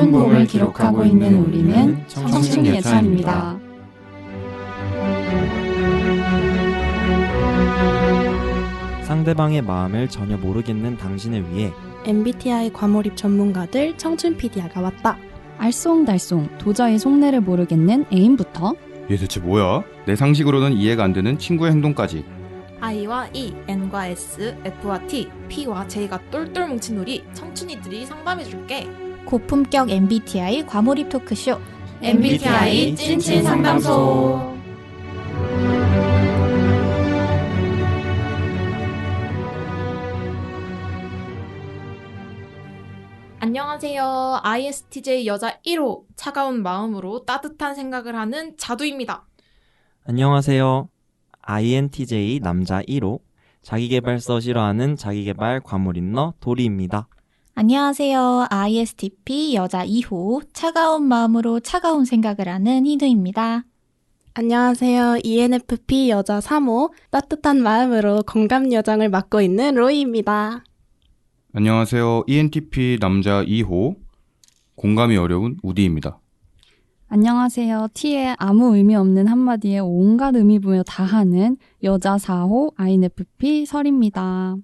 푸른 봄을 기록하고 있는 우리는 청춘예찬입니다. 상대방의 마음을 전혀 모르겠는 당신을 위해 MBTI 과몰입 전문가들 청춘 PD야가 왔다. 알쏭달쏭 도저히 속내를 모르겠는 애인부터 얘 대체 뭐야? 내 상식으로는 이해가 안 되는 친구의 행동까지. I와 E, N과 S, F와 T, P와 J가 똘똘 뭉친 우리 청춘이들이 상담해줄게. 고품격 MBTI 과몰입 토크쇼 MBTI 찐친 상담소. 안녕하세요. ISTJ 여자 1호, 차가운 마음으로 따뜻한 생각을 하는 자두입니다. 안녕하세요. INTJ 남자 1호, 자기계발서 싫어하는 자기계발 과몰입러 도리입니다. 안녕하세요. ISTP 여자 2호 차가운 마음으로 차가운 생각을 하는 희누입니다. 안녕하세요. ENFP 여자 3호 따뜻한 마음으로 공감 여정을 맡고 있는 로이입니다. 안녕하세요. ENTP 남자 2호, 공감이 어려운 우디입니다. 안녕하세요. T의 아무 의미 없는 한마디에 온갖 의미 부여 다 하는 여자 4호 INFP 설입니다.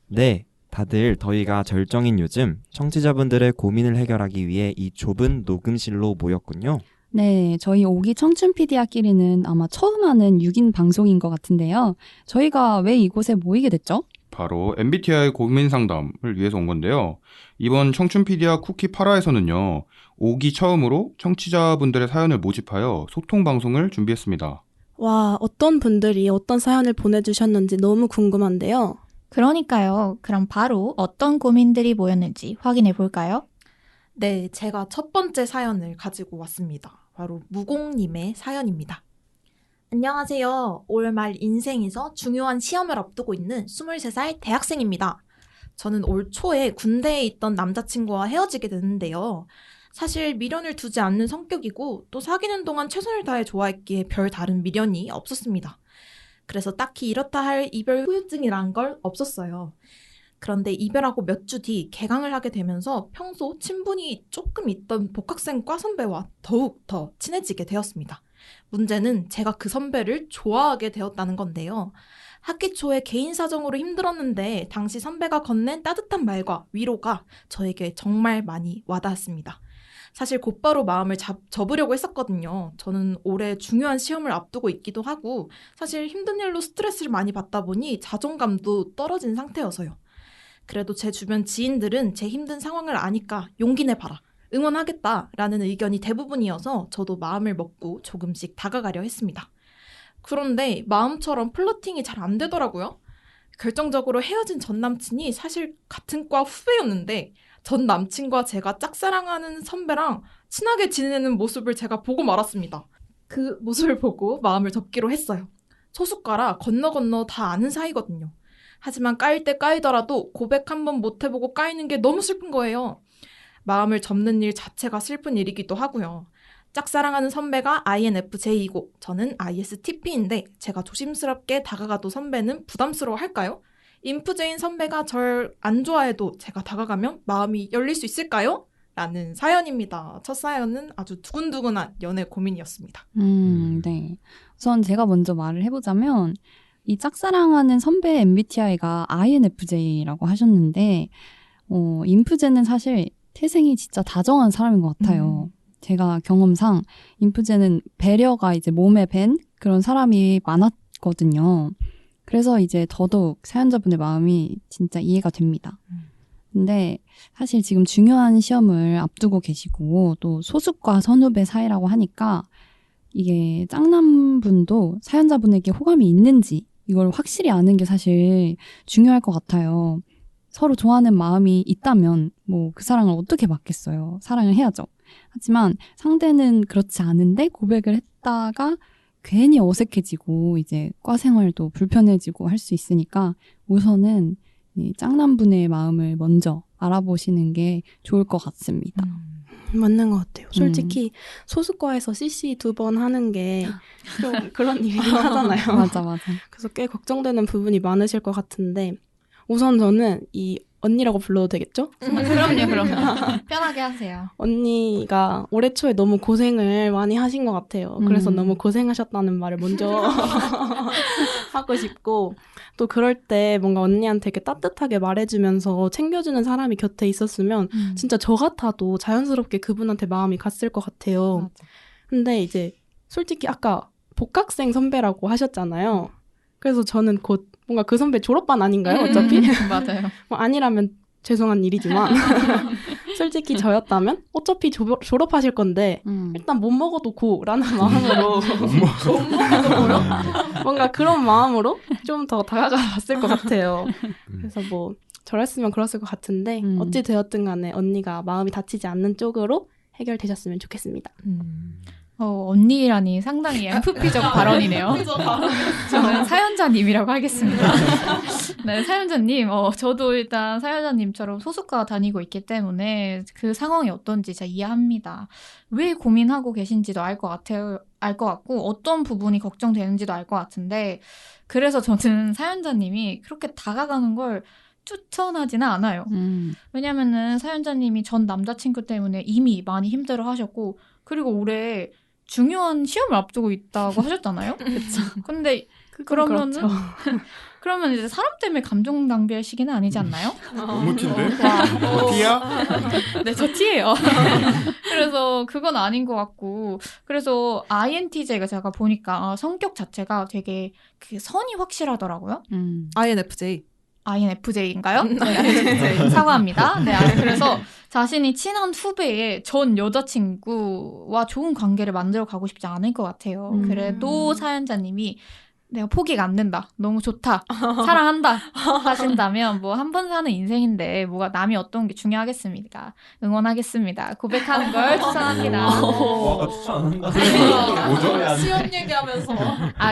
네, 다들 더위가 절정인 요즘 청취자분들의 고민을 해결하기 위해 이 좁은 녹음실로 모였군요. 네, 저희 5기 청춘 PD야끼리는 아마 처음 하는 6인 방송인 것 같은데요. 저희가 왜 이곳에 모이게 됐죠? 바로 MBTI 고민 상담을 위해서 온 건데요. 이번 청춘 PD야 쿠키 파라에서는요, 5기 처음으로 청취자분들의 사연을 모집하여 소통 방송을 준비했습니다. 와, 어떤 분들이 어떤 사연을 보내주셨는지 너무 궁금한데요. 그러니까요. 그럼 바로 어떤 고민들이 모였는지 확인해 볼까요? 네, 제가 첫 번째 사연을 가지고 왔습니다. 바로 무공님의 사연입니다. 안녕하세요. 올 말 인생에서 중요한 시험을 앞두고 있는 23살 대학생입니다. 저는 올 초에 군대에 있던 남자친구와 헤어지게 됐는데요. 사실 미련을 두지 않는 성격이고 또 사귀는 동안 최선을 다해 좋아했기에 별 다른 미련이 없었습니다. 그래서 딱히 이렇다 할 이별 후유증이란 걸 없었어요. 그런데 이별하고 몇 주 뒤 개강을 하게 되면서 평소 친분이 조금 있던 복학생 과 선배와 더욱 더 친해지게 되었습니다. 문제는 제가 그 선배를 좋아하게 되었다는 건데요. 학기 초에 개인 사정으로 힘들었는데 당시 선배가 건넨 따뜻한 말과 위로가 저에게 정말 많이 와닿았습니다. 사실 곧바로 마음을 접으려고 했었거든요. 저는 올해 중요한 시험을 앞두고 있기도 하고 사실 힘든 일로 스트레스를 많이 받다 보니 자존감도 떨어진 상태여서요. 그래도 제 주변 지인들은 제 힘든 상황을 아니까 용기 내봐라, 응원하겠다라는 의견이 대부분이어서 저도 마음을 먹고 조금씩 다가가려 했습니다. 그런데 마음처럼 플러팅이 잘 안 되더라고요. 결정적으로 헤어진 전 남친이 사실 같은 과 후배였는데 전 남친과 제가 짝사랑하는 선배랑 친하게 지내는 모습을 제가 보고 말았습니다. 그 모습을 보고 마음을 접기로 했어요. 소속과라 건너 다 아는 사이거든요. 하지만 까일 때 까이더라도 고백 한번 못 해보고 까이는 게 너무 슬픈 거예요. 마음을 접는 일 자체가 슬픈 일이기도 하고요. 짝사랑하는 선배가 INFJ이고 저는 ISTP인데 제가 조심스럽게 다가가도 선배는 부담스러워 할까요? 인프제인 선배가 절 안 좋아해도 제가 다가가면 마음이 열릴 수 있을까요? 라는 사연입니다. 첫 사연은 아주 두근두근한 연애 고민이었습니다. 네. 우선 제가 먼저 말을 해보자면 이 짝사랑하는 선배 MBTI가 INFJ라고 하셨는데 인프제는 사실 태생이 진짜 다정한 사람인 것 같아요. 제가 경험상 인프제는 배려가 이제 몸에 밴 그런 사람이 많았거든요. 그래서 이제 더더욱 사연자분의 마음이 진짜 이해가 됩니다. 근데 사실 지금 중요한 시험을 앞두고 계시고 또 소속과 선후배 사이라고 하니까 이게 짝남분도 사연자분에게 호감이 있는지 이걸 확실히 아는 게 사실 중요할 것 같아요. 서로 좋아하는 마음이 있다면 뭐 그 사랑을 어떻게 막겠어요. 사랑을 해야죠. 하지만 상대는 그렇지 않은데 고백을 했다가 괜히 어색해지고 이제 과 생활도 불편해지고 할 수 있으니까 우선은 이 짝남분의 마음을 먼저 알아보시는 게 좋을 것 같습니다. 맞는 것 같아요. 솔직히 소속과에서 CC 2번 하는 게 좀 그런 일이긴 하잖아요. 맞아. 그래서 꽤 걱정되는 부분이 많으실 것 같은데 우선 저는 이 언니라고 불러도 되겠죠? 그럼요. 편하게 하세요. 언니가 올해 초에 너무 고생을 많이 하신 것 같아요. 그래서 너무 고생하셨다는 말을 먼저 하고 싶고, 또 그럴 때 뭔가 언니한테 이렇게 따뜻하게 말해주면서 챙겨주는 사람이 곁에 있었으면 진짜 저 같아도 자연스럽게 그분한테 마음이 갔을 것 같아요. 맞아. 근데 이제 솔직히 아까 복학생 선배라고 하셨잖아요. 그래서 저는 곧 뭔가 그 선배 졸업반 아닌가요? 어차피? 맞아요. 뭐 아니라면 죄송한 일이지만 솔직히 저였다면 어차피 졸업하실 건데 일단 못 먹어도 고라는 마음으로 뭔가 그런 마음으로 좀 더 다가가 봤을 것 같아요. 그래서 뭐 저랬으면 그랬을 것 같은데 어찌 되었든 간에 언니가 마음이 다치지 않는 쪽으로 해결되셨으면 좋겠습니다. 언니라니 상당히 MFP적 발언이네요. 저는 사연자님이라고 하겠습니다. 네, 사연자님. 저도 일단 사연자님처럼 소속과 다니고 있기 때문에 그 상황이 어떤지 제가 이해합니다. 왜 고민하고 계신지도 알 것 같아요. 알 것 같고 어떤 부분이 걱정되는지도 알 것 같은데 그래서 저는 사연자님이 그렇게 다가가는 걸 추천하지는 않아요. 왜냐면은 사연자님이 전 남자친구 때문에 이미 많이 힘들어 하셨고 그리고 올해 중요한 시험을 앞두고 있다고 하셨잖아요. 그렇죠. 근데 그러면은 그렇죠. 그러면 이제 사람 때문에 감정 낭비할 시기는 아니지 않나요? 너무 티인데? 티야? 네, 저 T예요. 그래서 그건 아닌 것 같고 그래서 INTJ가 제가 보니까 성격 자체가 되게 그 선이 확실하더라고요. INFJ. INFJ인가요? 네, 사과합니다. 네, 그래서 자신이 친한 후배의 전 여자친구와 좋은 관계를 만들어 가고 싶지 않을 것 같아요. 그래도 사연자님이 내가 포기가 안 된다. 너무 좋다. 사랑한다. 하신다면 뭐 한 번 사는 인생인데 뭐가 남이 어떤 게 중요하겠습니까? 응원하겠습니다. 고백하는 걸 추천합니다. 추천한다. 뭐죠? 시험 얘기하면서.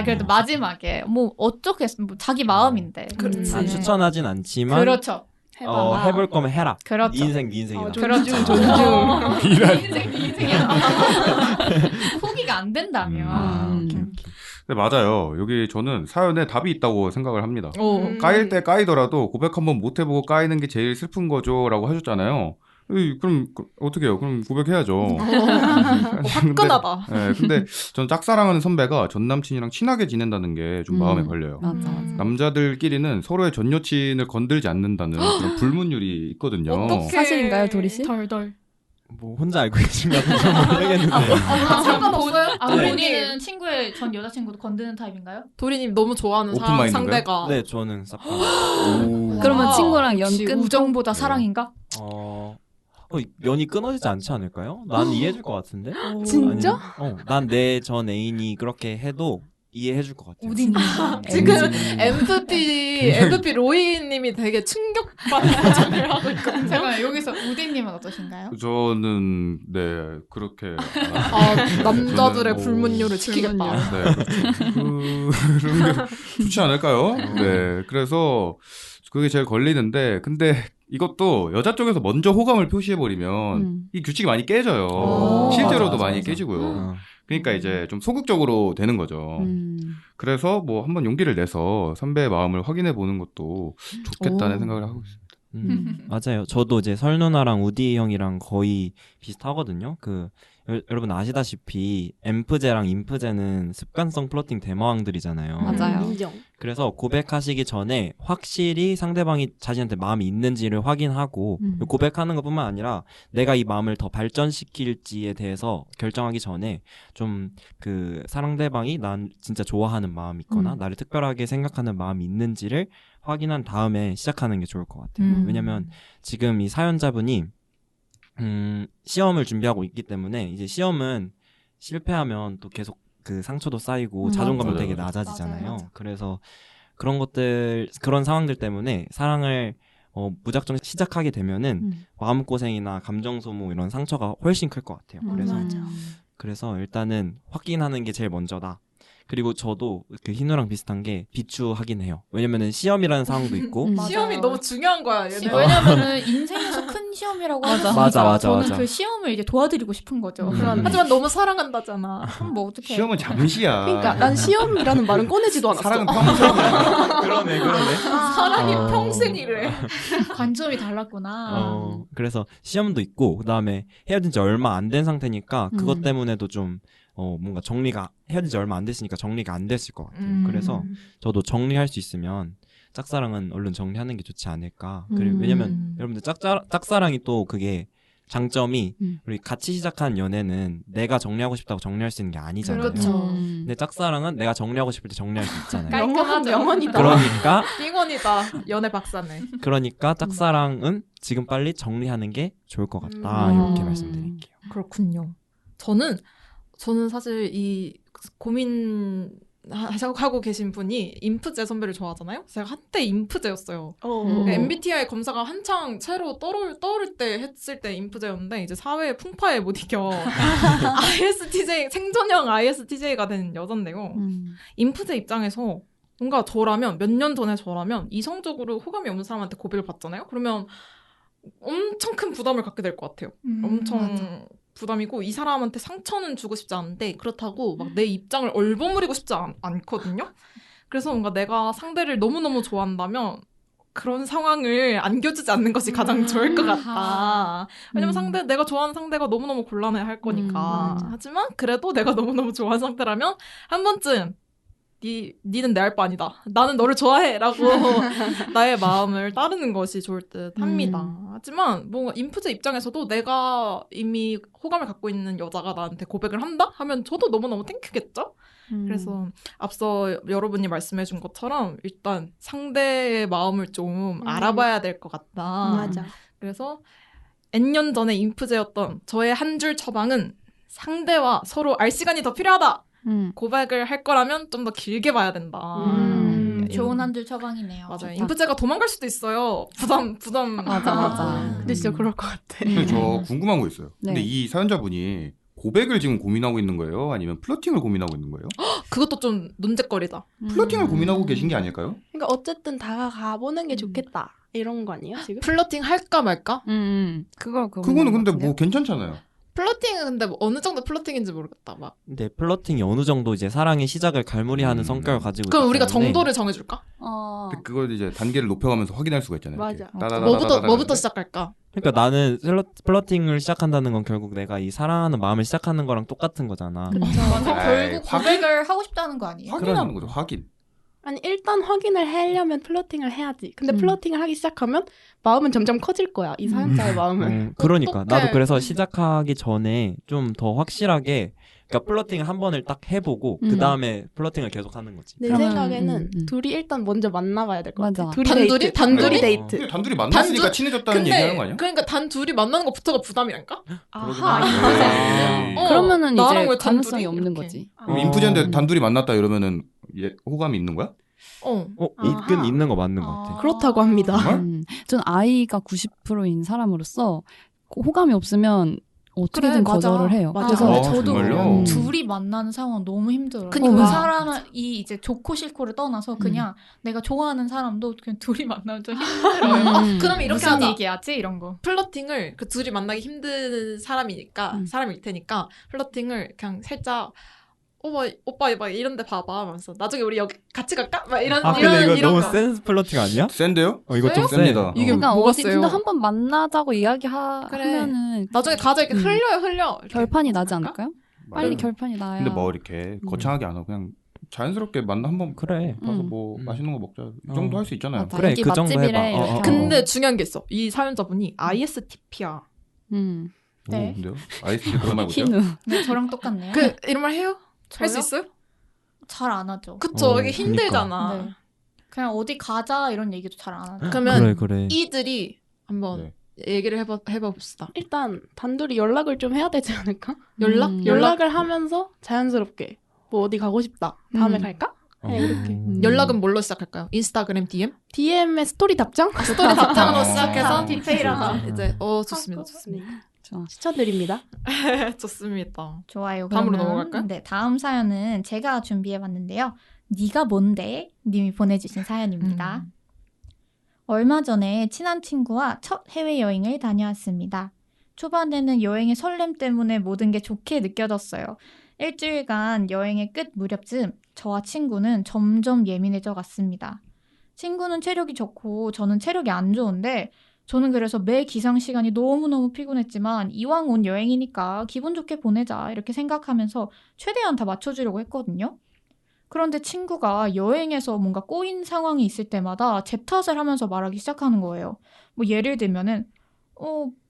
그래도 마지막에 뭐 어쩌겠어. 뭐 자기 마음인데. 그렇지. 난 추천하진 않지만 그렇죠. 해볼 거면 해라. 그렇죠. 네 인생 네 인생이다. 그렇죠. 존중. 네 인생이야. 포기가 안 된다면. 네, 맞아요. 여기 저는 사연에 답이 있다고 생각을 합니다. 오. 까일 때 까이더라도 고백 한번 못 해보고 까이는 게 제일 슬픈 거죠 라고 하셨잖아요. 그럼 어떻게 해요? 그럼 고백해야죠. 화끈하다. 근데 전 짝사랑하는 선배가 전 남친이랑 친하게 지낸다는 게 좀 마음에 걸려요. 맞아. 남자들끼리는 서로의 전 여친을 건들지 않는다는 그런 불문율이 있거든요. 어떡해. 사실인가요, 도리 씨? 덜덜. 뭐 혼자 알고 계신가 모르겠는데. 상관없어요? 본인은 친구의 전 여자친구도 건드는 타입인가요? 도리님 너무 좋아하는 오픈마인드인가요? 상대가. 네, 저는 싹. 그러면 친구랑 연 혹시 끊 우정보다 사랑인가? 연이 끊어지지 않지 않을까요? 난 이해해줄 것 같은데. 진짜? 난 내 전 애인이 그렇게 해도 이해해줄 것 같아요. 우디님. 지금 MVP 로이님이 되게 충격받는 표정을 하고 있거든요. 잠깐만 여기서 우디님은 어떠신가요? 저는 네 그렇게 남자들의 저는, 불문율을 지키겠다. 네, 그런 게 좋지 않을까요? 네, 그래서 그게 제일 걸리는데 근데 이것도 여자 쪽에서 먼저 호감을 표시해버리면 이 규칙이 많이 깨져요. 실제로도 맞아, 많이 맞아. 깨지고요. 그러니까 이제 좀 소극적으로 되는 거죠. 그래서 뭐 한번 용기를 내서 선배의 마음을 확인해 보는 것도 좋겠다는 생각을 하고 있습니다. 맞아요. 저도 이제 설 누나랑 우디 형이랑 거의 비슷하거든요. 여러분 아시다시피 엠프제랑 인프제는 습관성 플러팅 대마왕들이잖아요. 맞아요. 인정. 그래서 고백하시기 전에 확실히 상대방이 자신한테 마음이 있는지를 확인하고 고백하는 것뿐만 아니라 내가 이 마음을 더 발전시킬지에 대해서 결정하기 전에 좀 그 상대방이 난 진짜 좋아하는 마음이 있거나 나를 특별하게 생각하는 마음이 있는지를 확인한 다음에 시작하는 게 좋을 것 같아요. 왜냐면 지금 이 사연자분이 시험을 준비하고 있기 때문에 이제 시험은 실패하면 또 계속 그 상처도 쌓이고 자존감도 되게 낮아지잖아요. 맞아요. 그래서 그런 상황들 때문에 사랑을 무작정 시작하게 되면은 마음고생이나 감정 소모 이런 상처가 훨씬 클 것 같아요. 그래서 일단은 확인하는 게 제일 먼저다. 그리고 저도 그 희누랑 비슷한 게 비추하긴 해요. 왜냐면은 시험이라는 상황도 있고 시험이 너무 중요한 거야. 얘는. 왜냐면은 인생에서 큰 큰 시험이라고 맞아. 하니까 맞아. 저는 그 시험을 이제 도와드리고 싶은 거죠. 하지만 너무 사랑한다잖아. 그럼 뭐 어떡해. 시험은 잠시야. 그러니까 난 시험이라는 말은 꺼내지도 않았어. 사랑은 평생이야. 그러네. 사랑이 어. 평생이래. 관점이 달랐구나. 그래서 시험도 있고 그다음에 헤어진 지 얼마 안 된 상태니까 그것 때문에도 좀 뭔가 헤어진 지 얼마 안 됐으니까 정리가 안 됐을 것 같아요. 그래서 저도 정리할 수 있으면 짝사랑은 얼른 정리하는 게 좋지 않을까. 그리고 왜냐면 여러분들 짝사랑이 또 그게 장점이 우리 같이 시작한 연애는 내가 정리하고 싶다고 정리할 수 있는 게 아니잖아요. 그렇죠. 근데 짝사랑은 내가 정리하고 싶을 때 정리할 수 있잖아요. 깔끔하죠. 명언이다. 그러니까 띵원이다. 연애 박사네. 그러니까 짝사랑은 지금 빨리 정리하는 게 좋을 것 같다. 이렇게 말씀드릴게요. 그렇군요. 저는 사실 이 고민하고 계신 분이 인프제 선배를 좋아하잖아요. 제가 한때 인프제였어요. MBTI 검사가 한창 채로 떠오를 때 했을 때 인프제였는데 이제 사회의 풍파에 못 이겨 ISTJ 생존형 ISTJ가 된 여잔데요. 인프제 입장에서 뭔가 저라면 몇 년 전에 저라면 이성적으로 호감이 없는 사람한테 고백을 받잖아요. 그러면 엄청 큰 부담을 갖게 될 것 같아요. 엄청 맞아. 부담이고 이 사람한테 상처는 주고 싶지 않은데 그렇다고 막 내 입장을 얼버무리고 싶지 않거든요. 그래서 뭔가 내가 상대를 너무너무 좋아한다면 그런 상황을 안겨주지 않는 것이 가장 좋을 것 같다. 왜냐면 내가 좋아하는 상대가 너무너무 곤란해할 거니까. 하지만 그래도 내가 너무너무 좋아하는 상대라면 한 번쯤 니는 내 알 바 아니다. 나는 너를 좋아해. 라고 나의 마음을 따르는 것이 좋을 듯 합니다. 하지만 뭔가 인프제 입장에서도 내가 이미 호감을 갖고 있는 여자가 나한테 고백을 한다? 하면 저도 너무너무 땡큐겠죠? 그래서 앞서 여러분이 말씀해준 것처럼 일단 상대의 마음을 좀 알아봐야 될 것 같다. 맞아. 그래서 N년 전에 인프제였던 저의 한 줄 처방은 상대와 서로 알 시간이 더 필요하다. 고백을 할 거라면 좀 더 길게 봐야 된다. 좋은 한 줄 처방이네요. 맞아요. 인프제가 도망갈 수도 있어요. 부담. 맞아. 근데 진짜 그럴 것 같아. 근데 저 궁금한 거 있어요. 네. 근데 이 사연자분이 고백을 지금 고민하고 있는 거예요? 아니면 플러팅을 고민하고 있는 거예요? 그것도 좀 논쟁거리다. 플러팅을 고민하고 계신 게 아닐까요? 그러니까 어쨌든 다가가 보는 게 좋겠다. 이런 거 아니에요, 지금? 플러팅 할까 말까? 그거는 근데 뭐 괜찮잖아요. 플러팅은 근데 뭐 어느 정도 플러팅인지 모르겠다. 막. 근데 플러팅이 어느 정도 이제 사랑의 시작을 갈무리하는 성격을 가지고 그럼 있기 우리가 때문에 정도를 정해줄까? 근데 그걸 이제 단계를 높여가면서 확인할 수가 있잖아요. 맞아. 뭐부터 시작할까? 그러니까 나는 플러팅을 시작한다는 건 결국 내가 이 사랑하는 마음을 시작하는 거랑 똑같은 거잖아. 결국 확인? 고백을 하고 싶다는 거 아니에요? 확인하는 거죠. 확인. 아니 일단 확인을 하려면 플러팅을 해야지. 근데 플러팅을 하기 시작하면 마음은 점점 커질 거야. 이 사연자의 마음은. 그러니까 어떡해. 나도 그래서 시작하기 전에 좀 더 확실하게 그러니까 플러팅을 한 번을 딱 해보고 그 다음에 플러팅을 계속 하는 거지. 내 그러면, 생각에는 둘이 일단 먼저 만나봐야 될 것 같아. 맞아. 둘이 단둘이? 데이트. 단둘이? 단둘이 데이트. 근데 단둘이 만났으니까 친해졌다는 얘기하는 거 아니야? 그러니까 단 둘이 만나는 것부터가 부담이라니까? 아하. 그러면 나랑 이제 왜 가능성이 단둘이? 없는 이렇게. 거지. 그럼 인프제인데 단둘이 만났다 이러면은 호감이 있는 거야? 있긴 있는 거 맞는 것 같아. 그렇다고 합니다. 정말? 전 아이가 90%인 사람으로서 호감이 없으면 어떻게든 그래, 맞아. 거절을 해요. 맞아. 그래서 근데 아, 저도 정말요? 둘이 만나는 상황 너무 힘들어요. 그니까. 그 사람이 이제 좋고 싫고를 떠나서 그냥 내가 좋아하는 사람도 그냥 둘이 만나면 좀 힘들어요. 그러면 이렇게 무슨 하자. 얘기하지? 이런 거. 플러팅을 그 둘이 만나기 힘든 사람일 테니까 플러팅을 그냥 살짝 오빠 막 이런 데 봐봐 하면서 나중에 우리 여기 같이 갈까? 막 이런 이런 거. 센스 플러팅 아니야? 센데요? 이거 좀 셉니다. 이게 그러니까 뭐가 어디 세요? 근데 한번 만나자고 이야기하면은 그래. 나중에 가자 이렇게 흘려 이렇게. 결판이 나지 않을까요? 빨리 맞아요. 결판이 나야. 근데 뭐 이렇게 거창하게 안 하고 그냥 자연스럽게 만나 한번 그래. 가서 뭐 맛있는 거 먹자 이 정도 할 수 있잖아요. 맞아. 그래, 여기 그 정도 맛집이래, 해봐. 이렇게 하고. 근데 중요한 게 있어. 이 사연자분이 ISTP야. 네. 근데요? 아이스티 그런 말 못해요? 흰우. 네, 저랑 똑같네요. 그 이런 말 해요? 할 수 저요? 있어요? 잘 안 하죠. 그쵸. 이게 힘들잖아. 네. 그냥 어디 가자 이런 얘기도 잘 안 하죠. 그러면 그래. 이들이 한번 네. 얘기를 해봅시다. 일단 단둘이 연락을 좀 해야 되지 않을까? 연락? 연락을 하면서 자연스럽게 뭐 어디 가고 싶다. 다음에 갈까? 그냥 이렇게. 연락은 뭘로 시작할까요? 인스타그램 DM? DM의 스토리 답장? 스토리 답장으로 아. 시작해서 디테일하다. 이제 좋습니다. 좋아. 추천드립니다. 좋습니다. 좋아요. 다음으로 그러면, 넘어갈까요? 네, 다음 사연은 제가 준비해봤는데요. 네가 뭔데? 님이 보내주신 사연입니다. 얼마 전에 친한 친구와 첫 해외여행을 다녀왔습니다. 초반에는 여행의 설렘 때문에 모든 게 좋게 느껴졌어요. 일주일간 여행의 끝 무렵쯤 저와 친구는 점점 예민해져 갔습니다. 친구는 체력이 좋고 저는 체력이 안 좋은데 저는 그래서 매 기상 시간이 너무너무 피곤했지만 이왕 온 여행이니까 기분 좋게 보내자 이렇게 생각하면서 최대한 다 맞춰주려고 했거든요. 그런데 친구가 여행에서 뭔가 꼬인 상황이 있을 때마다 제 탓을 하면서 말하기 시작하는 거예요. 뭐 예를 들면은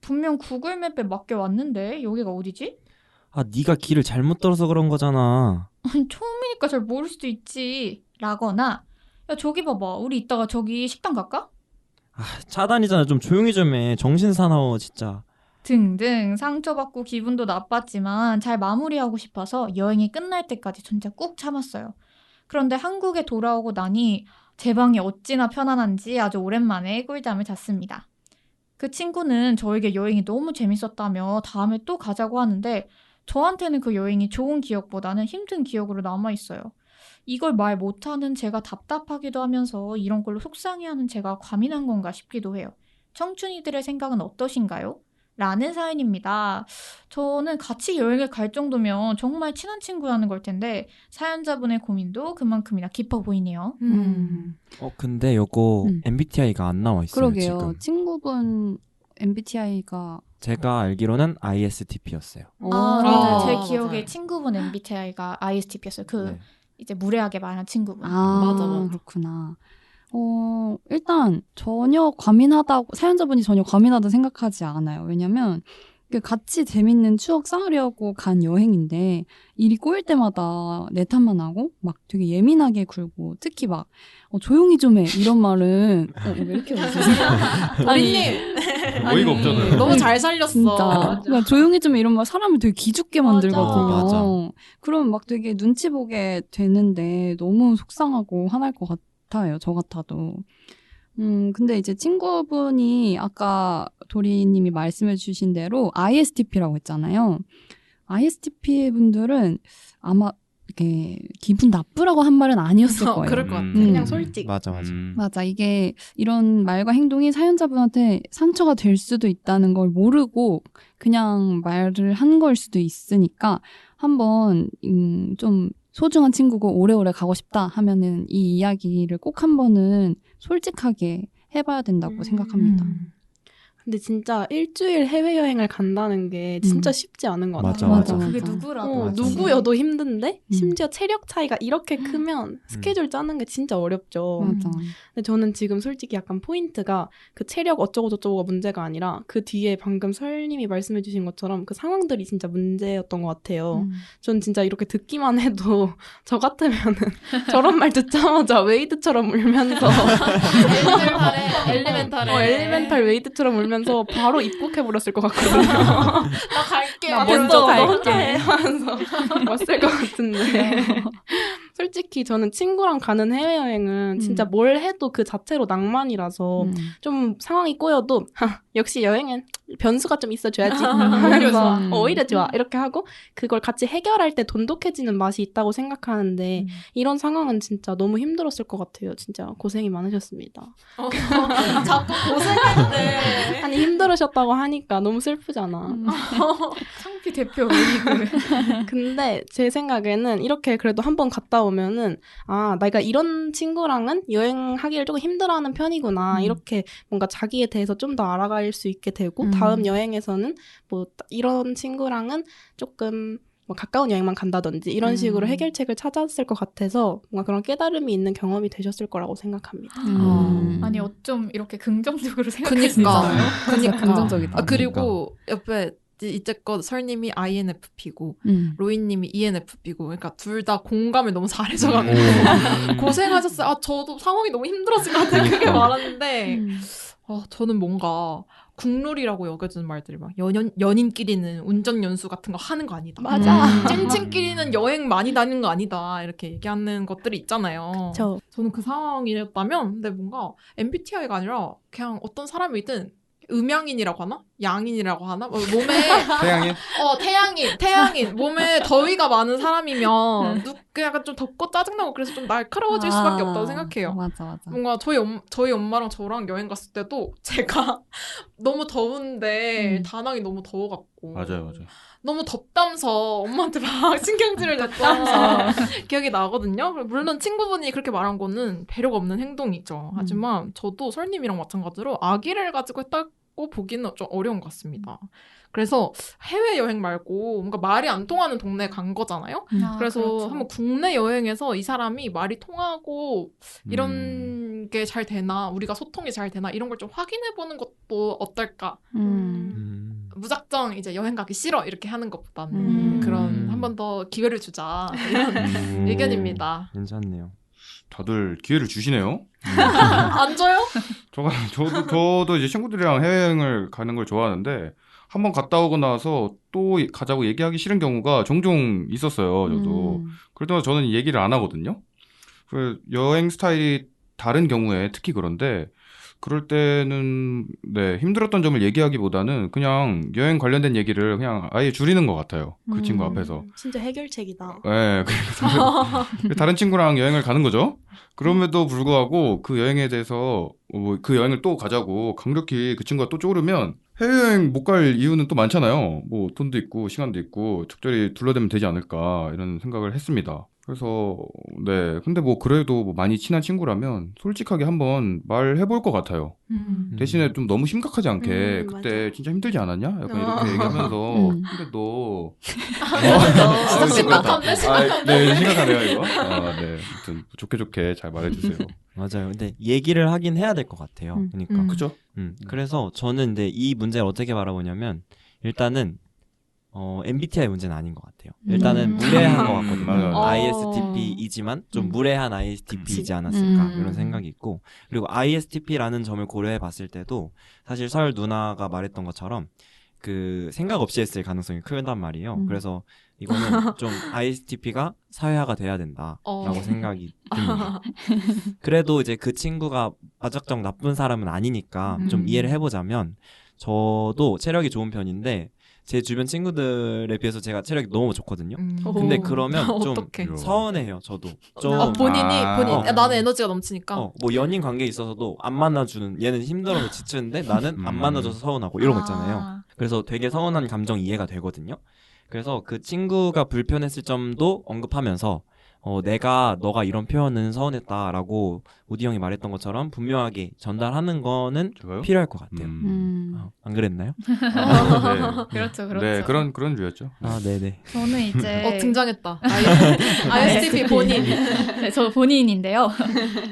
분명 구글맵에 맞게 왔는데 여기가 어디지? 아, 네가 길을 잘못 들어서 그런 거잖아. 아니 처음이니까 잘 모를 수도 있지 라거나 야 저기 봐봐 우리 이따가 저기 식당 갈까? 아, 차단이잖아. 좀 조용히 좀 해. 정신 사나워 진짜. 등등 상처받고 기분도 나빴지만 잘 마무리하고 싶어서 여행이 끝날 때까지 진짜 꾹 참았어요. 그런데 한국에 돌아오고 나니 제 방이 어찌나 편안한지 아주 오랜만에 꿀잠을 잤습니다. 그 친구는 저에게 여행이 너무 재밌었다며 다음에 또 가자고 하는데 저한테는 그 여행이 좋은 기억보다는 힘든 기억으로 남아있어요. 이걸 말 못하는 제가 답답하기도 하면서 이런 걸로 속상해하는 제가 과민한 건가 싶기도 해요. 청춘이들의 생각은 어떠신가요? 라는 사연입니다. 저는 같이 여행을 갈 정도면 정말 친한 친구라는 걸 텐데 사연자분의 고민도 그만큼이나 깊어 보이네요. 근데 요거 음. MBTI가 안 나와 있어요. 그러게요. 지금. 친구분 MBTI가 제가 알기로는 ISTP였어요. 맞아요. 제 맞아요. 기억에 친구분 MBTI가 ISTP였어요. 네. 이제 무례하게 말한 친구분. 맞아. 그렇구나. 일단 전혀 과민하다고 사연자분이 전혀 과민하다 생각하지 않아요. 왜냐면 같이 재밌는 추억 쌓으려고 간 여행인데 일이 꼬일 때마다 내 탓만 하고 막 되게 예민하게 굴고 특히 막 조용히 좀 해 이런 말은 왜 이렇게 웃으세요? 도리님 어이가 없잖아요. 너무 잘 살렸어. 진짜 그러니까 조용히 좀 해 이런 말 사람을 되게 기죽게 만들거든요. 맞아. 그럼 막 되게 눈치 보게 되는데 너무 속상하고 화날 것 같아요. 저 같아도. 근데 이제 친구분이 아까 도리님이 말씀해 주신 대로 ISTP라고 했잖아요. ISTP 분들은 아마 이렇게 기분 나쁘라고 한 말은 아니었을 거예요. 그럴 것 같아. 음. 그냥 솔직. 맞아. 맞아. 이게 이런 말과 행동이 사연자분한테 상처가 될 수도 있다는 걸 모르고 그냥 말을 한 걸 수도 있으니까 한번 좀 소중한 친구고 오래오래 가고 싶다 하면은 이 이야기를 꼭 한 번은 솔직하게 해봐야 된다고 생각합니다. 근데 진짜 일주일 해외여행을 간다는 게 진짜 쉽지 않은 것 같아요. 맞아. 그게 맞아. 누구라도. 맞아. 누구여도 힘든데 심지어 체력 차이가 이렇게 크면 스케줄 짜는 게 진짜 어렵죠. 맞아. 근데 저는 지금 솔직히 약간 포인트가 그 체력 어쩌고저쩌고가 문제가 아니라 그 뒤에 방금 설님이 말씀해 주신 것처럼 그 상황들이 진짜 문제였던 것 같아요. 전 진짜 이렇게 듣기만 해도 저 같으면은 저런 말 듣자마자 웨이드처럼 울면서 엘리멘탈 웨이드처럼 울면서 바로 입국해버렸을 것 같거든요. 나 갈게. 나 먼저 갈게 하면서 왔을 것 같은데 솔직히 저는 친구랑 가는 해외여행은 진짜 뭘 해도 그 자체로 낭만이라서 좀 상황이 꼬여도 역시 여행은 변수가 좀 있어줘야지 하면서 오히려 좋아 이렇게 하고 그걸 같이 해결할 때 돈독해지는 맛이 있다고 생각하는데 이런 상황은 진짜 너무 힘들었을 것 같아요. 진짜 고생이 많으셨습니다. 자꾸 고생했네. 아니 힘들으셨다고 하니까 너무 슬프잖아. 창피 대표 리그. 근데 제 생각에는 이렇게 그래도 한번 갔다 오면은 아 내가 이런 친구랑은 여행하기를 조금 힘들어하는 편이구나 이렇게 뭔가 자기에 대해서 좀 더 알아갈 수 있게 되고 다음 여행에서는 뭐 이런 친구랑은 조금 뭐 가까운 여행만 간다든지 이런 식으로 해결책을 찾았을 것 같아서 뭔가 그런 깨달음이 있는 경험이 되셨을 거라고 생각합니다. 아니 어쩜 이렇게 긍정적으로 생각할 수 있잖아요. 진짜 긍정적이다. 아, 그리고 옆에 이제껏 설님이 INFP고 로이님이 ENFP고 그러니까 둘 다 공감을 너무 잘해줘가지고 고생하셨어요. 아 저도 상황이 너무 힘들었을 것 같아요. 그렇게 말하는데 저는 뭔가 국룰이라고 여겨지는 말들이 막 연인끼리는 운전 연수 같은 거 하는 거 아니다. 맞아. 찐친끼리는 여행 많이 다니는 거 아니다. 이렇게 얘기하는 것들이 있잖아요. 저는 그 상황이었다면 근데 뭔가 MBTI가 아니라 그냥 어떤 사람이든 음양인이라고 하나? 양인이라고 하나? 몸에 태양인? 태양인 몸에 더위가 많은 사람이면 약간 좀 덥고 짜증나고 그래서 좀 날카로워질 수밖에 없다고 생각해요. 맞아. 뭔가 저희 엄마랑 저랑 여행 갔을 때도 제가 너무 더운데 다낭이 너무 더워갖고 맞아요. 너무 덥다면서 엄마한테 막 신경질을 냈다면서 기억이 나거든요. 물론 친구분이 그렇게 말한 거는 배려가 없는 행동이죠. 하지만 저도 설님이랑 마찬가지로 아기를 가지고 했다고 보기는 좀 어려운 것 같습니다. 그래서 해외여행 말고 뭔가 말이 안 통하는 동네에 간 거잖아요. 그래서 그렇죠. 한번 국내 여행에서 이 사람이 말이 통하고 이런 게 잘 되나, 우리가 소통이 잘 되나 이런 걸 좀 확인해보는 것도 어떨까. 무작정 이제 여행 가기 싫어 이렇게 하는 것보다는 그런 한 번 더 기회를 주자 이런 의견입니다. 괜찮네요. 다들 기회를 주시네요. 안 줘요? 저도 이제 친구들이랑 해외여행을 가는 걸 좋아하는데 한번 갔다 오고 나서 또 가자고 얘기하기 싫은 경우가 종종 있었어요. 저도. 그럴 때마다 저는 얘기를 안 하거든요. 그 여행 스타일이 다른 경우에 특히 그런데 그럴 때는 힘들었던 점을 얘기하기보다는 그냥 여행 관련된 얘기를 그냥 아예 줄이는 것 같아요. 그 친구 앞에서. 진짜 해결책이다. 네, 그래서 다른 친구랑 여행을 가는 거죠. 그럼에도 불구하고 그 여행에 대해서 그 여행을 또 가자고 강력히 그 친구가 또 쪼르면 해외여행 못 갈 이유는 또 많잖아요. 뭐 돈도 있고 시간도 있고 적절히 둘러대면 되지 않을까 이런 생각을 했습니다. 그래서 근데 뭐 그래도 뭐 많이 친한 친구라면 솔직하게 한번 말해볼 것 같아요. 대신에 좀 너무 심각하지 않게 그때 맞아. 진짜 힘들지 않았냐? 약간 이렇게 얘기하면서 근데 너 진짜 심각한데? 네, 심각하네요 이거. 아무튼 좋게 잘 말해주세요. 맞아요. 근데 얘기를 하긴 해야 될 것 같아요. 그러니까. 그죠? 그래서 저는 근데 이 문제를 어떻게 바라보냐면 일단은 MBTI 문제는 아닌 것 같아요. 일단은 무례한 것 같거든요. 맞아요. ISTP이지만 좀 무례한 ISTP이지 않았을까 이런 생각이 있고 그리고 ISTP라는 점을 고려해 봤을 때도 사실 설 누나가 말했던 것처럼 그 생각 없이 했을 가능성이 크단 말이에요. 그래서 이거는 좀 ISTP가 사회화가 돼야 된다라고 생각이 듭니다. 그래도 이제 그 친구가 바짝정 나쁜 사람은 아니니까 좀 이해를 해보자면 저도 체력이 좋은 편인데 제 주변 친구들에 비해서 제가 체력이 너무 좋거든요. 근데 그러면 좀 어떡해. 서운해요. 저도 좀 본인 나는 에너지가 뭐 넘치니까. 연인 관계에 있어서도 안 만나주는 얘는 힘들어서 지치는데 나는 안 만나줘서 서운하고 이런 거 있잖아요. 그래서 되게 서운한 감정 이해가 되거든요. 그래서 그 친구가 불편했을 점도 언급하면서 너가 이런 표현은 서운했다라고 우디 형이 말했던 것처럼 분명하게 전달하는 거는 제가요? 필요할 것 같아요. 안 그랬나요? 네. 그렇죠. 네, 그런 류였죠. 네네. 저는 이제 등장했다. ISTP 본인. 네, 저 본인인데요.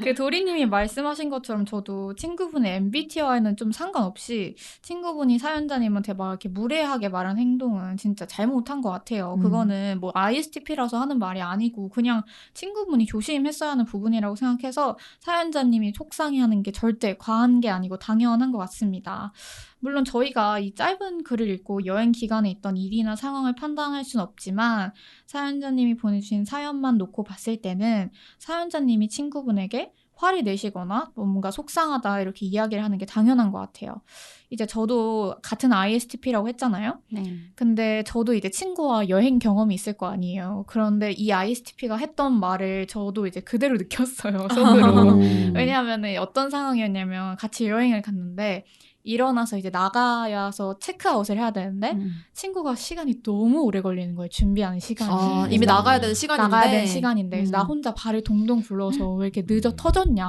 그 도리님이 말씀하신 것처럼 저도 친구분의 MBTI는 좀 상관없이 친구분이 사연자님한테 막 이렇게 무례하게 말한 행동은 진짜 잘못한 것 같아요. 그거는 뭐 ISTP라서 하는 말이 아니고 그냥 친구분이 조심했어야 하는 부분이라고 생각해서 사연자님이 속상해하는 게 절대 과한 게 아니고 당연한 것 같습니다. 물론 저희가 이 짧은 글을 읽고 여행 기간에 있던 일이나 상황을 판단할 수는 없지만 사연자님이 보내주신 사연만 놓고 봤을 때는 사연자님이 친구분에게 화를 내시거나 뭔가 속상하다 이렇게 이야기를 하는 게 당연한 것 같아요. 이제 저도 같은 ISTP라고 했잖아요. 네. 근데 저도 이제 친구와 여행 경험이 있을 거 아니에요. 그런데 이 ISTP가 했던 말을 저도 이제 그대로 느꼈어요. 속으로. 왜냐하면 어떤 상황이었냐면 같이 여행을 갔는데 일어나서 이제 나가야서 체크아웃을 해야 되는데 친구가 시간이 너무 오래 걸리는 거예요. 준비하는 시간이. 이미 나가야 되는 시간인데. 나가야 되는 시간인데 그래서 나 혼자 발을 동동 굴러서 왜 이렇게 늦어 터졌냐.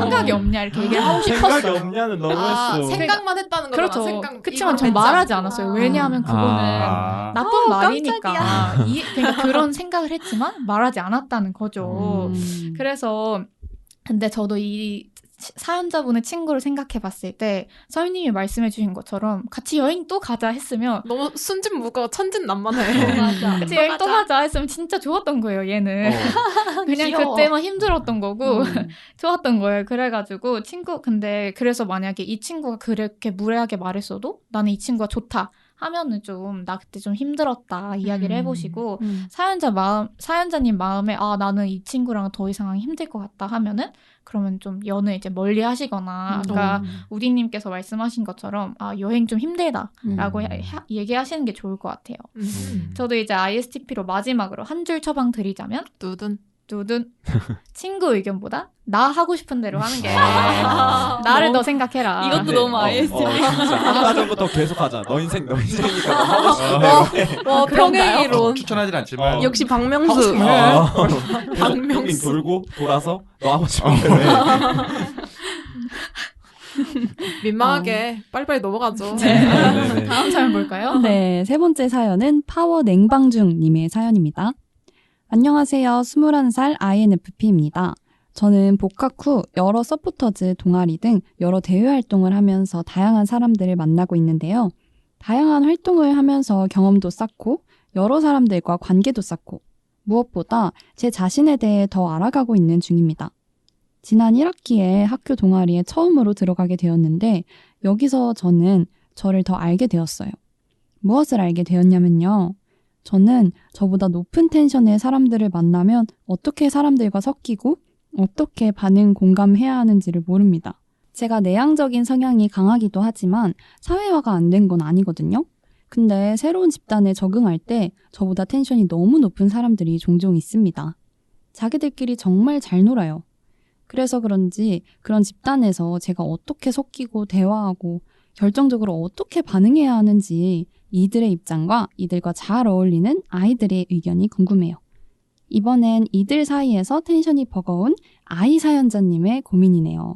생각이 없냐 이렇게 얘기를 하고 싶었어요. 생각이 없냐는 너무했어. 생각만 했다는 거죠. 그렇죠. 그렇지만 전 말하지 않았어요. 왜냐하면 그거는 나쁜 말이니까. 그러니까 그런 생각을 했지만 말하지 않았다는 거죠. 그래서 근데 저도 이 사연자분의 친구를 생각해 봤을 때 서윤님이 말씀해 주신 것처럼 같이 여행 또 가자 했으면 너무 순진무구가 천진난만해. 맞아. 같이 여행 또 가자 했으면 진짜 좋았던 거예요. 얘는 그냥 귀여워. 그때만 힘들었던 거고 좋았던 거예요. 그래가지고 근데 그래서 만약에 이 친구가 그렇게 무례하게 말했어도 나는 이 친구가 좋다 하면은 좀 나 그때 좀 힘들었다 이야기를 해보시고 사연자님 마음에 아 나는 이 친구랑 더 이상 힘들 것 같다 하면은 그러면 좀 연을 이제 멀리 하시거나 아까 우디님께서 말씀하신 것처럼 아 여행 좀 힘들다라고 얘기하시는 게 좋을 것 같아요. 저도 이제 ISTP로 마지막으로 한 줄 처방 드리자면 누든 친구 의견보다 나 하고 싶은 대로 하는 게 나를 더 생각해라. 이것도 너무 ISTP. 진짜 아까 전부터 계속하자. 너 인생이니까 너 하고 싶은 대로. 와, 평행이론. 추천하진 않지만 역시 박명수. 박명수 돌고 돌아서 너 하고 싶은 대로 해. 민망하게 빨리빨리 넘어가죠. 네네네. 다음 사연 볼까요? 네, 세 번째 사연은 파워 냉방중님의 사연입니다. 안녕하세요. 21살 INFP입니다. 저는 복학 후 여러 서포터즈, 동아리 등 여러 대외 활동을 하면서 다양한 사람들을 만나고 있는데요. 다양한 활동을 하면서 경험도 쌓고 여러 사람들과 관계도 쌓고 무엇보다 제 자신에 대해 더 알아가고 있는 중입니다. 지난 1학기에 학교 동아리에 처음으로 들어가게 되었는데 여기서 저는 저를 더 알게 되었어요. 무엇을 알게 되었냐면요. 저는 저보다 높은 텐션의 사람들을 만나면 어떻게 사람들과 섞이고 어떻게 반응 공감해야 하는지를 모릅니다. 제가 내향적인 성향이 강하기도 하지만 사회화가 안 된 건 아니거든요. 근데 새로운 집단에 적응할 때 저보다 텐션이 너무 높은 사람들이 종종 있습니다. 자기들끼리 정말 잘 놀아요. 그래서 그런지 그런 집단에서 제가 어떻게 섞이고 대화하고 결정적으로 어떻게 반응해야 하는지 이들의 입장과 이들과 잘 어울리는 아이들의 의견이 궁금해요. 이번엔 이들 사이에서 텐션이 버거운 아이 사연자님의 고민이네요.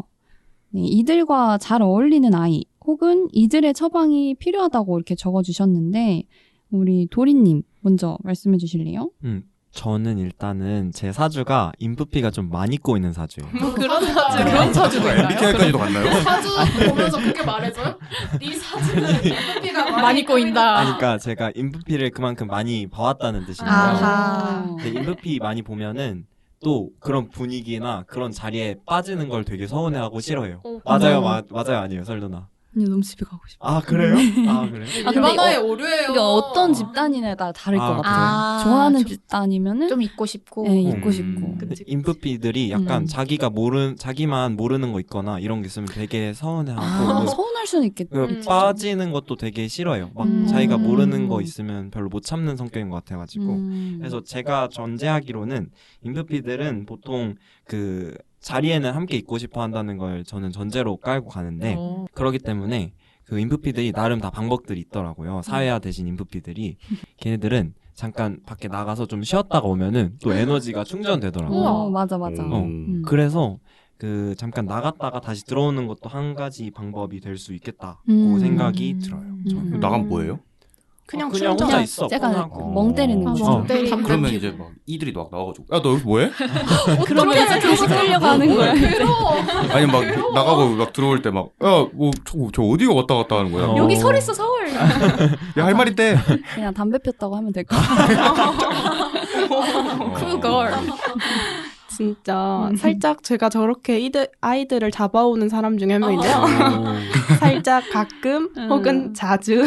네, 이들과 잘 어울리는 아이 혹은 이들의 처방이 필요하다고 이렇게 적어주셨는데 우리 도리님 먼저 말씀해 주실래요? 저는 일단은 제 사주가 인프피가 좀 많이 꼬이는 사주예요. 그런 사주도 있나요? MBTI까지도 갔나요? 사주 보면서 그렇게 말해줘요? 네 사주는 인프피가 많이 꼬인다. 아니, 그러니까 제가 인프피를 그만큼 많이 봐왔다는 뜻인데요. 아하. 근데 인프피 많이 보면은 또 그런 분위기나 그런 자리에 빠지는 걸 되게 서운해하고 싫어해요. 맞아요, 맞아요, 아니에요, 설도나. 아니, 너무 집에 가고 싶어. 아 그래요? 아 그래요? 일반화의 오류예요. 이게 어떤 집단이냐에 따라 다를 것 같아요. 아, 좋아하는 집단이면은 좀 있고 싶고. 네, 있고 싶고. 근데 인프피들이 약간 음. 자기만 모르는 거 있거나 이런 게 있으면 되게 서운해하고 아, 뭐 서운할 수는 있겠다. 빠지는 것도 되게 싫어요. 막 자기가 모르는 거 있으면 별로 못 참는 성격인 것 같아가지고 그래서 제가 전제하기로는 인프피들은 보통 그 자리에는 함께 있고 싶어 한다는 걸 저는 전제로 깔고 가는데 그러기 때문에 그 인프피들이 나름 다 방법들이 있더라고요. 사회화 대신 인프피들이 걔네들은 잠깐 밖에 나가서 좀 쉬었다가 오면은 또 에너지가 충전되더라고요. 맞아. 그래서 그 잠깐 나갔다가 다시 들어오는 것도 한 가지 방법이 될 수 있겠다고 생각이 들어요. 저는. 나가면 뭐예요? 그냥 혼자 있어. 약간 폰하고. 멍 때리는 거죠. 그러면 이제 막 이들이 막 나와가지고 야 너 여기서 뭐해? 그러면 이제 다시 끌려고 하는 거야. 아니 막 나가고 막 들어올 때 막 야 뭐 저 어디가 왔다 갔다 하는 거야? 여기 설 있어 서울. 야 할 말 있대. 그냥 담배 폈다고 하면 될 것 그걸. 진짜 살짝 제가 저렇게 아이들을 잡아오는 사람 중에 한 명인데요. 살짝 가끔 혹은 자주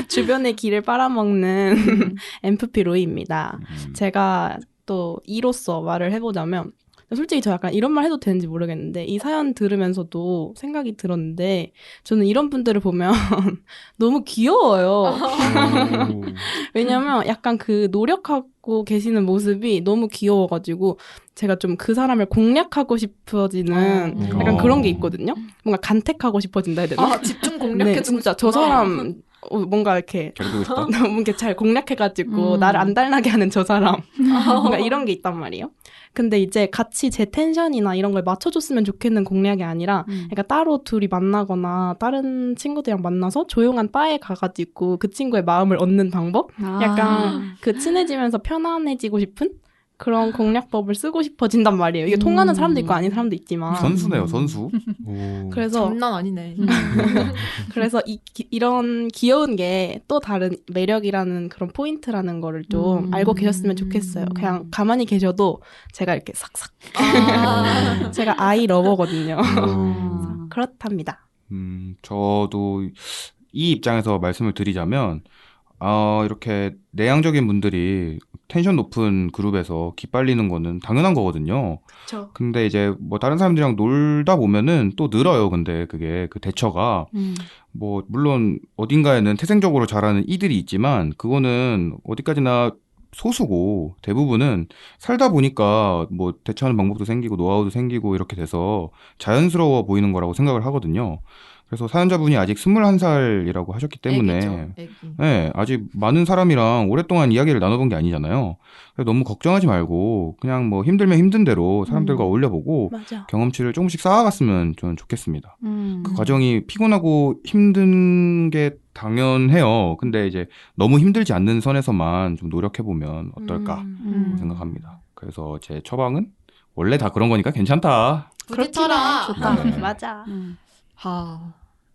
주변의 길을 빨아먹는 MFP 로이입니다. 제가 또 이로써 말을 해보자면 솔직히 저 약간 이런 말 해도 되는지 모르겠는데 이 사연 들으면서도 생각이 들었는데 저는 이런 분들을 보면 너무 귀여워요. 왜냐면 약간 그 노력하고 계시는 모습이 너무 귀여워가지고 제가 좀 그 사람을 공략하고 싶어지는 약간 그런 게 있거든요. 뭔가 간택하고 싶어진다 해야 되나? 집중 공략해주고 네, 진짜 저 사람 뭔가 이렇게 괴롭히고 싶다. 너무 이렇게 잘 공략해가지고 나를 안 달나게 하는 저 사람 뭔가 이런 게 있단 말이에요. 근데 이제 같이 제 텐션이나 이런 걸 맞춰줬으면 좋겠는 공략이 아니라 그러니까 따로 둘이 만나거나 다른 친구들이랑 만나서 조용한 바에 가가지고 그 친구의 마음을 얻는 방법? 약간 그 친해지면서 편안해지고 싶은? 그런 공략법을 쓰고 싶어진단 말이에요. 이게 통하는 사람도 있고 아닌 사람도 있지만. 선수네요, 선수. 그래서 장난 아니네. 그래서 이런 귀여운 게 또 다른 매력이라는 그런 포인트라는 거를 좀 알고 계셨으면 좋겠어요. 그냥 가만히 계셔도 제가 이렇게 싹싹. 제가 아이 러버거든요. 그렇답니다. 저도 이 입장에서 말씀을 드리자면 이렇게 내향적인 분들이 텐션 높은 그룹에서 기빨리는 거는 당연한 거거든요. 그렇죠. 근데 이제 뭐 다른 사람들이랑 놀다 보면은 또 늘어요. 근데 그게 그 대처가 뭐 물론 어딘가에는 태생적으로 잘하는 이들이 있지만 그거는 어디까지나 소수고 대부분은 살다 보니까 뭐 대처하는 방법도 생기고 노하우도 생기고 이렇게 돼서 자연스러워 보이는 거라고 생각을 하거든요. 그래서 사연자분이 아직 21살이라고 하셨기 때문에 애기죠, 애기. 네, 아직 많은 사람이랑 오랫동안 이야기를 나눠본 게 아니잖아요. 그래서 너무 걱정하지 말고 그냥 뭐 힘들면 힘든 대로 사람들과 어울려보고 맞아. 경험치를 조금씩 쌓아갔으면 저는 좋겠습니다. 음. 그 과정이 피곤하고 힘든 게 당연해요. 근데 이제 너무 힘들지 않는 선에서만 좀 노력해보면 어떨까 생각합니다. 그래서 제 처방은 원래 다 그런 거니까 괜찮다. 부딪혀라. 좋다. 네. 맞아.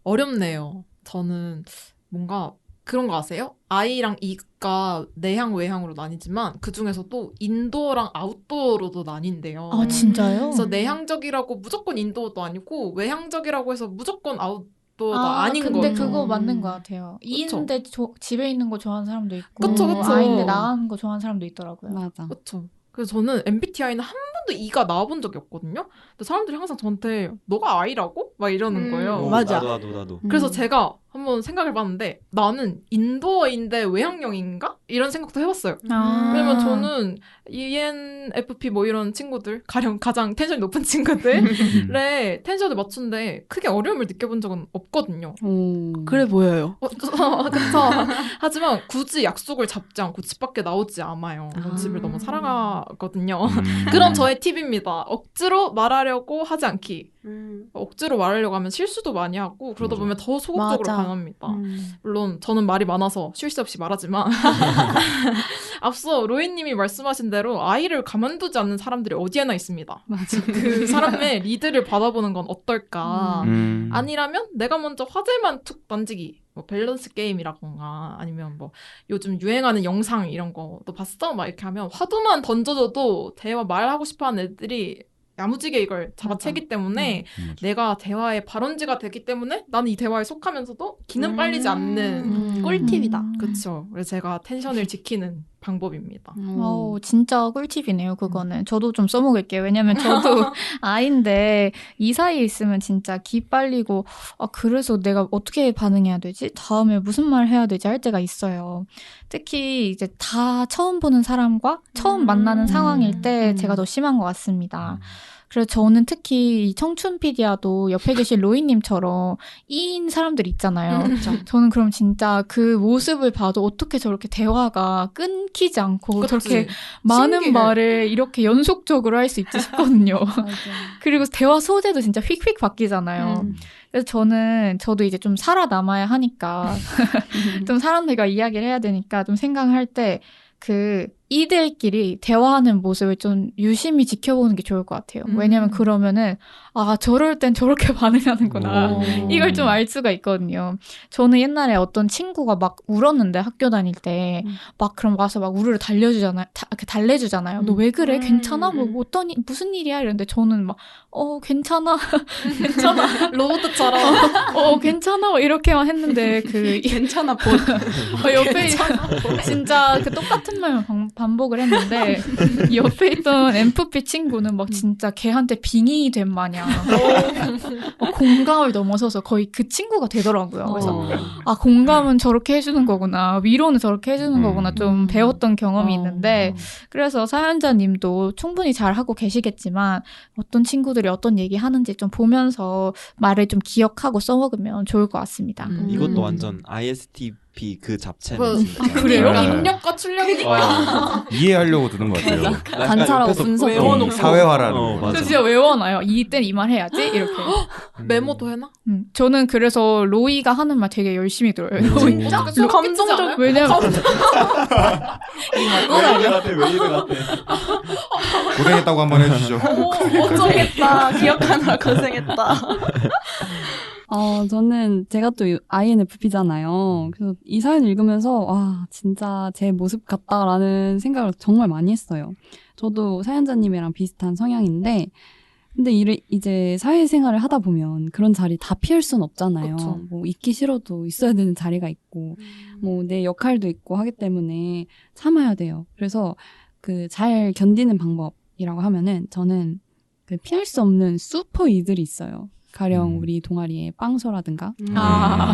어렵네요. 저는 뭔가 그런 거 아세요? I랑 E가 내향, 외향으로 나뉘지만 그 중에서도 인도어랑 아웃도어로도 나뉜대요. 아, 진짜요? 그래서 내향적이라고 무조건 인도어도 아니고 외향적이라고 해서 무조건 아웃도어가 아닌 근데 거죠. 그거 맞는 것 같아요. E인데 집에 있는 거 좋아하는 사람도 있고, 그쵸, 그쵸. I인데 나가는 거 좋아하는 사람도 있더라고요. 맞아. 그렇죠. 그래서 저는 MBTI는 한 번도 E가 나와본 적이 없거든요. 근데 사람들이 항상 저한테 너가 I라고? 막 이러는 거예요. 맞아. 나도. 그래서 제가 한번 생각을 봤는데 나는 인도어인데 외향형인가? 이런 생각도 해봤어요. 왜냐면 저는 ENFP 뭐 이런 친구들, 가장 텐션이 높은 친구들의 텐션을 맞추는데 크게 어려움을 느껴본 적은 없거든요. 그래 보여요. 그쵸. 하지만 굳이 약속을 잡지 않고 집 밖에 나오지 않아요. 집을 너무 사랑하거든요. 그럼 저의 팁입니다. 억지로 말하려고 하지 않기. 억지로 말하려고 하면 실수도 많이 하고 그러다 보면 더 소극적으로 맞아. 반합니다. 물론 저는 말이 많아서 쉴 새 없이 말하지만 앞서 로이님이 말씀하신 대로 아이를 가만두지 않는 사람들이 어디에나 있습니다. 맞아. 그 사람의 리드를 받아보는 건 어떨까. 아니라면 내가 먼저 화제만 툭 던지기. 뭐 밸런스 게임이라던가 아니면 뭐 요즘 유행하는 영상 이런 거 너 봤어? 막 이렇게 하면 화두만 던져줘도 대화 말하고 싶어하는 애들이 야무지게 이걸 잡아채기 때문에 내가 대화의 발원지가 되기 때문에 나는 이 대화에 속하면서도 기는 빨리지 않는 꿀팁이다. 그렇죠. 그래서 제가 텐션을 지키는 방법입니다. 진짜 꿀팁이네요, 그거는. 저도 좀 써먹을게요. 왜냐면 저도 아이인데 이 사이에 있으면 진짜 기 빨리고 그래서 내가 어떻게 반응해야 되지? 다음에 무슨 말 해야 되지? 할 때가 있어요. 특히 이제 다 처음 보는 사람과 처음 만나는 상황일 때 제가 더 심한 것 같습니다. 그래서 저는 특히 이 청춘피디아도 옆에 계신 로이님처럼 E인 사람들 있잖아요. 저는 그럼 진짜 그 모습을 봐도 어떻게 저렇게 대화가 끊기지 않고 그치. 저렇게 많은 신기해. 말을 이렇게 연속적으로 할 수 있지 싶거든요. 그리고 대화 소재도 진짜 휙휙 바뀌잖아요. 그래서 저도 이제 좀 살아남아야 하니까 좀 사람들과 이야기를 해야 되니까 좀 생각할 때 이들끼리 대화하는 모습을 좀 유심히 지켜보는 게 좋을 것 같아요. 왜냐면 그러면은 저럴 땐 저렇게 반응하는구나. 이걸 좀 알 수가 있거든요. 저는 옛날에 어떤 친구가 막 울었는데 학교 다닐 때 막 그럼 와서 막 우르르 달래주잖아요. 너 왜 그래? 괜찮아? 뭐 무슨 일이야? 이랬는데 저는 막 괜찮아. 괜찮아. 로봇처럼 괜찮아. 이렇게만 했는데 괜찮아 보. 옆에 진짜 그 똑같은 말만 반복을 했는데 옆에 있던 MFP 친구는 막 진짜 걔한테 빙의 된 마냥 공감을 넘어서서 거의 그 친구가 되더라고요. 그래서 공감은 저렇게 해주는 거구나, 위로는 저렇게 해주는 거구나 좀 배웠던 경험이 있는데, 그래서 사연자님도 충분히 잘하고 계시겠지만 어떤 친구들이 어떤 얘기 하는지 좀 보면서 말을 좀 기억하고 써먹으면 좋을 것 같습니다. 이것도 완전 ISTP 그 잡채는 진짜. 그래요? 입력과 출력이 뭐야? 이해하려고 드는 것 같아요. 관찰하고 분석하고. 사회화라는 거. 맞아. 진짜 외워놔요. 이땐 이 말 해야지 이렇게. 메모도 해놔? 저는 그래서 로이가 하는 말 되게 열심히 들어요. 진짜? 감동적. 왜냐면 왜 이래 같아. 고생했다고 한번 해주시죠. 고생했다. 기억하느라 고생했다. 저는 제가 또 INFP잖아요. 그래서 이 사연 읽으면서 진짜 제 모습 같다라는 생각을 정말 많이 했어요. 저도 사연자님이랑 비슷한 성향인데 근데 이제 사회생활을 하다 보면 그런 자리 다 피할 순 없잖아요. 그쵸. 뭐 있기 싫어도 있어야 되는 자리가 있고 뭐 내 역할도 있고 하기 때문에 참아야 돼요. 그래서 그 잘 견디는 방법이라고 하면은 저는 그 피할 수 없는 슈퍼 이들이 있어요. 가령 우리 동아리에 빵소라든가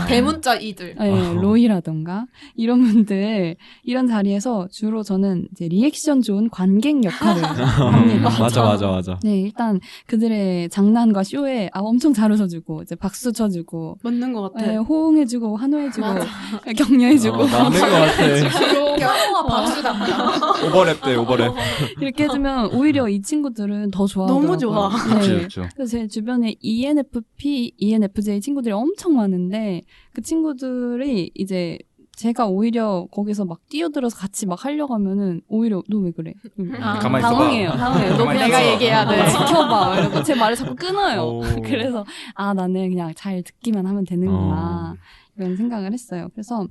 대문자 이들. 네, 로이라던가 이런 분들 이런 자리에서 주로 저는 이제 리액션 좋은 관객 역할을 합니다. 맞아. 네, 일단 그들의 장난과 쇼에 엄청 잘 웃어주고 이제 박수 쳐주고 맞는 것 같아. 네, 호응해주고 환호해주고 격려해주고 맞는 것 같아. 주로 혐오와 박수답니다. 오버랩 돼, 오버랩. 이렇게 해주면 오히려 이 친구들은 더 좋아하더라고요. 너무 좋아. 네. 그렇죠. 그래서 제 주변에 ENFP, ENFJ 친구들이 엄청 많은데 그 친구들이 이제 제가 오히려 거기서 막 뛰어들어서 같이 막 하려고 하면은 오히려 너 왜 그래? 가만히 있어봐. 당황해요. 너 가만히 그냥 있어. 내가 얘기해야 돼. 지켜봐. 이러고 제 말을 자꾸 끊어요. 오. 그래서 나는 그냥 잘 듣기만 하면 되는구나 이런 생각을 했어요. 그래서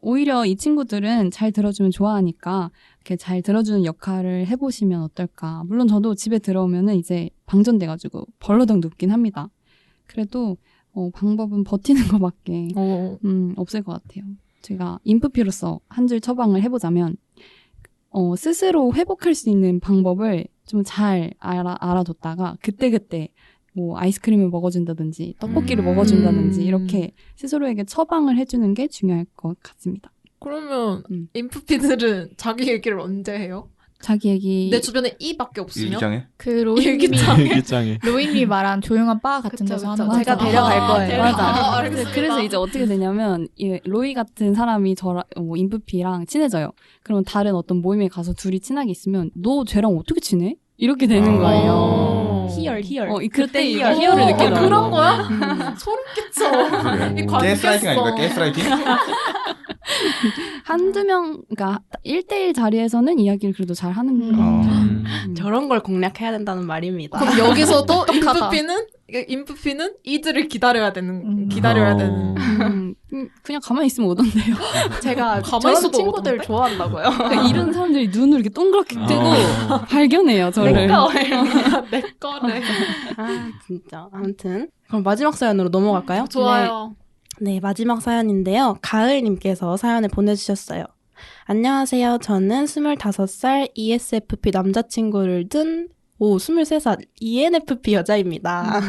오히려 이 친구들은 잘 들어주면 좋아하니까 이렇게 잘 들어주는 역할을 해보시면 어떨까. 물론 저도 집에 들어오면은 이제 방전돼가지고 벌러덩 눕긴 합니다. 그래도 방법은 버티는 것밖에 없을 것 같아요. 제가 인프피로서 한 줄 처방을 해보자면 스스로 회복할 수 있는 방법을 좀 잘 알아뒀다가 그때그때 뭐 아이스크림을 먹어준다든지 떡볶이를 먹어준다든지 이렇게 스스로에게 처방을 해주는 게 중요할 것 같습니다. 그러면 인프피들은 자기 얘기를 언제 해요? 자기 얘기 내 주변에 이밖에 없으면? 일기장에? 그 로이님이 일기장에. 로이님이 말한 조용한 바 같은 그쵸, 데서 그쵸. 하는 제가 거죠. 데려갈 거예요. 맞아. 알겠습니다. 그래서 이제 어떻게 되냐면 이 로이 같은 사람이 저랑 인프피랑 친해져요. 그러면 다른 어떤 모임에 가서 둘이 친하게 있으면 너 쟤랑 어떻게 친해? 이렇게 되는 거예요. 희열. 그때 희열. 희열을 느끼더라고요. 그런 거야? 소름 끼쳐. 이 관계 게스라이팅 아닌가? 꼈어. 게스라이팅? 한두 명, 그러니까 1대1 자리에서는 이야기를 그래도 잘 하는 거. 저런 걸 공략해야 된다는 말입니다. 그럼 여기서도 똑똑하다. 인프피는 이들을 기다려야 되는. 그냥 가만히 있으면 오던데요. 제가 가만히 저런 있어도 친구들 오던데? 좋아한다고요. 그러니까 이런 사람들이 눈을 이렇게 동그랗게 뜨고 발견해요, 저를. 내 거래. 진짜. 아무튼 그럼 마지막 사연으로 넘어갈까요? 좋아요. 네, 마지막 사연인데요. 가을님께서 사연을 보내주셨어요. 안녕하세요. 저는 25살 ESFP 남자친구를 둔 23살 ENFP 여자입니다.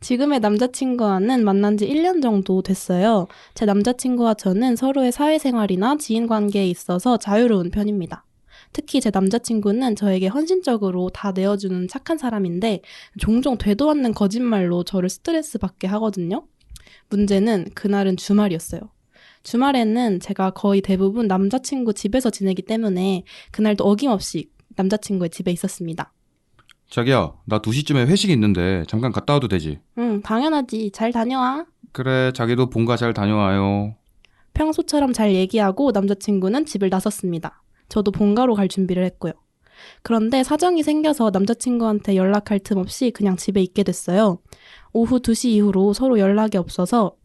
지금의 남자친구와는 만난 지 1년 정도 됐어요. 제 남자친구와 저는 서로의 사회생활이나 지인관계에 있어서 자유로운 편입니다. 특히 제 남자친구는 저에게 헌신적으로 다 내어주는 착한 사람인데 종종 되도 않는 거짓말로 저를 스트레스 받게 하거든요. 문제는 그날은 주말이었어요. 주말에는 제가 거의 대부분 남자친구 집에서 지내기 때문에 그날도 어김없이 남자친구의 집에 있었습니다. 자기야, 나 2시쯤에 회식이 있는데 잠깐 갔다 와도 되지? 응, 당연하지. 잘 다녀와. 그래, 자기도 본가 잘 다녀와요. 평소처럼 잘 얘기하고 남자친구는 집을 나섰습니다. 저도 본가로 갈 준비를 했고요. 그런데 사정이 생겨서 남자친구한테 연락할 틈 없이 그냥 집에 있게 됐어요. 오후 2시 이후로 서로 연락이 없어서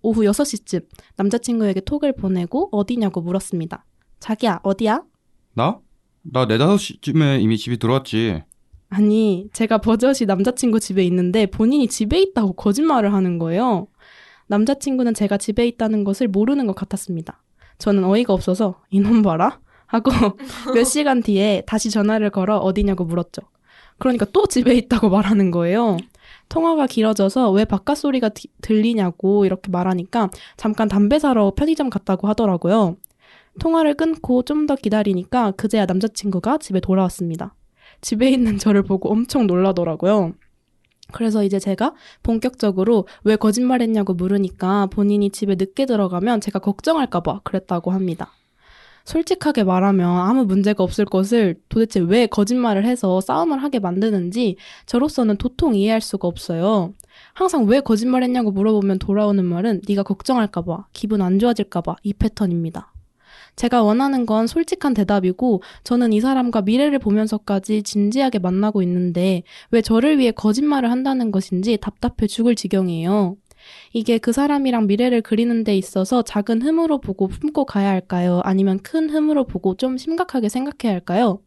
오후 6시쯤 남자친구에게 톡을 보내고 어디냐고 물었습니다. 자기야, 어디야? 나? 나 4, 5시쯤에 이미 집에 들어왔지. 아니, 제가 버젓이 남자친구 집에 있는데 본인이 집에 있다고 거짓말을 하는 거예요. 남자친구는 제가 집에 있다는 것을 모르는 것 같았습니다. 저는 어이가 없어서 이놈 봐라 하고 몇 시간 뒤에 다시 전화를 걸어 어디냐고 물었죠. 그러니까 또 집에 있다고 말하는 거예요. 통화가 길어져서 왜 바깥 소리가 들리냐고 이렇게 말하니까 잠깐 담배 사러 편의점 갔다고 하더라고요. 통화를 끊고 좀 더 기다리니까 그제야 남자친구가 집에 돌아왔습니다. 집에 있는 저를 보고 엄청 놀라더라고요. 그래서 이제 제가 본격적으로 왜 거짓말했냐고 물으니까 본인이 집에 늦게 들어가면 제가 걱정할까 봐 그랬다고 합니다. 솔직하게 말하면 아무 문제가 없을 것을 도대체 왜 거짓말을 해서 싸움을 하게 만드는지 저로서는 도통 이해할 수가 없어요. 항상 왜 거짓말했냐고 물어보면 돌아오는 말은 네가 걱정할까 봐, 기분 안 좋아질까 봐 이 패턴입니다. 제가 원하는 건 솔직한 대답이고 저는 이 사람과 미래를 보면서까지 진지하게 만나고 있는데 왜 저를 위해 거짓말을 한다는 것인지 답답해 죽을 지경이에요. 이게 그 사람이랑 미래를 그리는 데 있어서 작은 흠으로 보고 품고 가야 할까요? 아니면 큰 흠으로 보고 좀 심각하게 생각해야 할까요?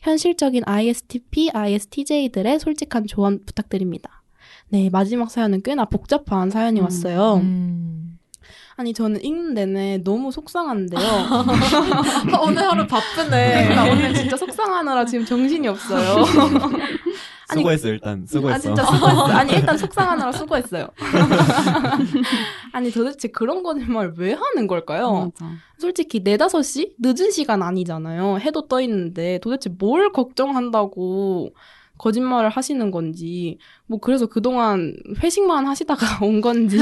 현실적인 ISTP, ISTJ들의 솔직한 조언 부탁드립니다. 네, 마지막 사연은 꽤나 복잡한 사연이 왔어요. 아니, 저는 읽는 내내 너무 속상한데요. 오늘 하루 바쁘네. 나 오늘 진짜 속상하느라 지금 정신이 없어요. 수고했어, 일단. 수고했어. 아, 진짜 수고했어. 아니, 일단 속상하느라 수고했어요. 아니, 도대체 그런 거짓말 왜 하는 걸까요? 맞아. 솔직히 4, 5시? 늦은 시간 아니잖아요. 해도 떠 있는데 도대체 뭘 걱정한다고 거짓말을 하시는 건지, 뭐 그래서 그동안 회식만 하시다가 온 건지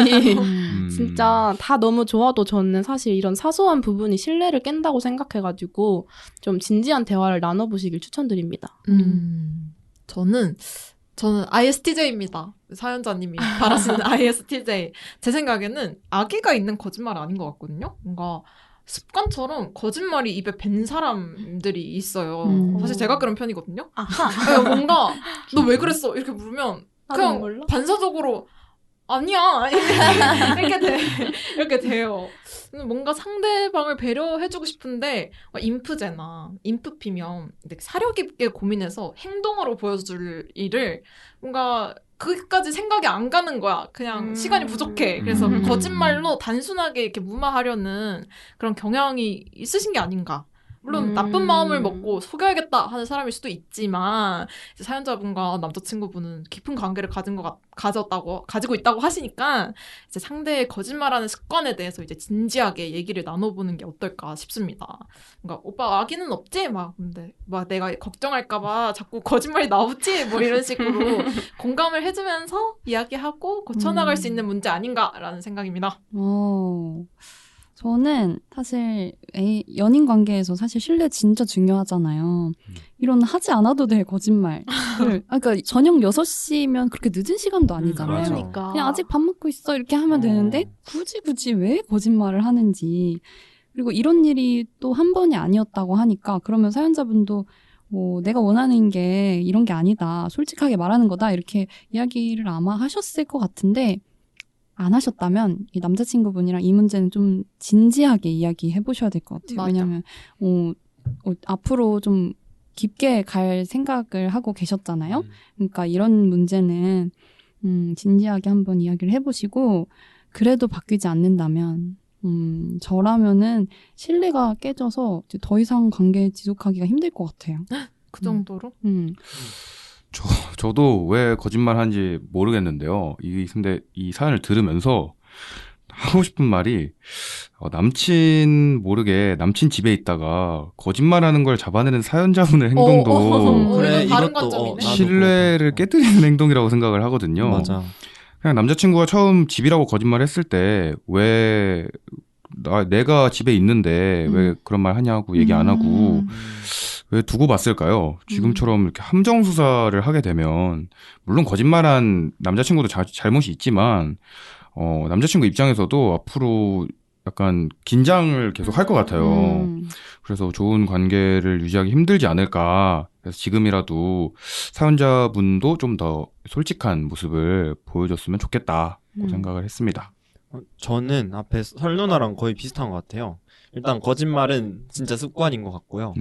진짜 다 너무 좋아도 저는 사실 이런 사소한 부분이 신뢰를 깬다고 생각해가지고 좀 진지한 대화를 나눠보시길 추천드립니다. 저는 ISTJ입니다. 사연자님이 바라시는 ISTJ. 제 생각에는 악의가 있는 거짓말 아닌 것 같거든요. 뭔가 습관처럼 거짓말이 입에 밴 사람들이 있어요. 사실 제가 그런 편이거든요. 아하. 뭔가 너 왜 그랬어? 이렇게 물으면 그냥 몰라? 반사적으로 아니야 이렇게 돼요. 뭔가 상대방을 배려해주고 싶은데 인프제나 인프피면 사려 깊게 고민해서 행동으로 보여줄 일을 뭔가 그까지 생각이 안 가는 거야. 그냥 시간이 부족해. 그래서 거짓말로 단순하게 이렇게 무마하려는 그런 경향이 있으신 게 아닌가. 물론 나쁜 마음을 먹고 속여야겠다 하는 사람일 수도 있지만 이제 사연자분과 남자친구분은 깊은 관계를 가지고 있다고 하시니까 이제 상대의 거짓말하는 습관에 대해서 이제 진지하게 얘기를 나눠보는 게 어떨까 싶습니다. 그러니까 오빠 악의는 없지? 근데 내가 걱정할까봐 자꾸 거짓말이 나오지? 뭐 이런 식으로 공감을 해주면서 이야기하고 고쳐나갈 수 있는 문제 아닌가라는 생각입니다. 저는 사실 연인 관계에서 사실 신뢰 진짜 중요하잖아요. 이런 하지 않아도 될 거짓말. 그러니까 저녁 6시면 그렇게 늦은 시간도 아니잖아요. 그러니까. 그냥 아직 밥 먹고 있어 이렇게 하면 되는데 굳이 왜 거짓말을 하는지. 그리고 이런 일이 또 한 번이 아니었다고 하니까 그러면 사연자분도 내가 원하는 게 이런 게 아니다. 솔직하게 말하는 거다. 이렇게 이야기를 아마 하셨을 것 같은데 안 하셨다면 이 남자친구분이랑 이 문제는 좀 진지하게 이야기해 보셔야 될 것 같아요. 맞아. 왜냐하면 앞으로 좀 깊게 갈 생각을 하고 계셨잖아요. 그러니까 이런 문제는 진지하게 한번 이야기를 해보시고 그래도 바뀌지 않는다면 저라면은 신뢰가 깨져서 이제 더 이상 관계 지속하기가 힘들 것 같아요. 그 정도로? 저도 왜 거짓말 하는지 모르겠는데요. 근데 이 사연을 들으면서 하고 싶은 말이 남친 모르게 남친 집에 있다가 거짓말하는 걸 잡아내는 사연자분의 행동도 그래, 다른 이것도 관점이네. 신뢰를 깨뜨리는 행동이라고 생각을 하거든요. 맞아. 그냥 남자친구가 처음 집이라고 거짓말했을 때 왜 내가 집에 있는데 왜 그런 말 하냐고 얘기 안 하고 왜 두고 봤을까요? 지금처럼 이렇게 함정 수사를 하게 되면 물론 거짓말한 남자친구도 잘못이 있지만 남자친구 입장에서도 앞으로 약간 긴장을 계속 할 것 같아요. 그래서 좋은 관계를 유지하기 힘들지 않을까. 그래서 지금이라도 사연자분도 좀 더 솔직한 모습을 보여줬으면 좋겠다고 생각을 했습니다. 저는 앞에 설누나랑 거의 비슷한 것 같아요. 일단 거짓말은 진짜 습관인 것 같고요.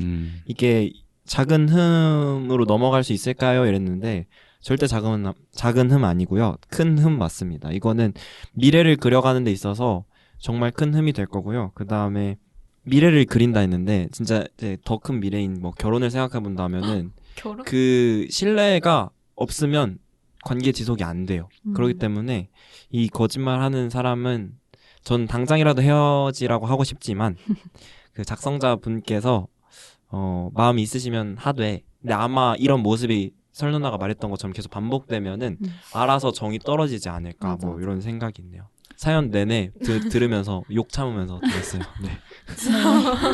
이게 작은 흠으로 넘어갈 수 있을까요? 이랬는데 절대 작은 흠 아니고요. 큰 흠 맞습니다. 이거는 미래를 그려가는 데 있어서 정말 큰 흠이 될 거고요. 그 다음에 미래를 그린다 했는데 진짜 더 큰 미래인 결혼을 생각해 본다면은 결혼? 그 신뢰가 없으면 관계 지속이 안 돼요. 그렇기 때문에 이 거짓말하는 사람은 전 당장이라도 헤어지라고 하고 싶지만 그 작성자 분께서 마음이 있으시면 하되 근데 아마 이런 모습이 설 누나가 말했던 것처럼 계속 반복되면은 알아서 정이 떨어지지 않을까 맞아. 이런 생각이 있네요. 사연 내내 들으면서 욕 참으면서 들었어요. 네.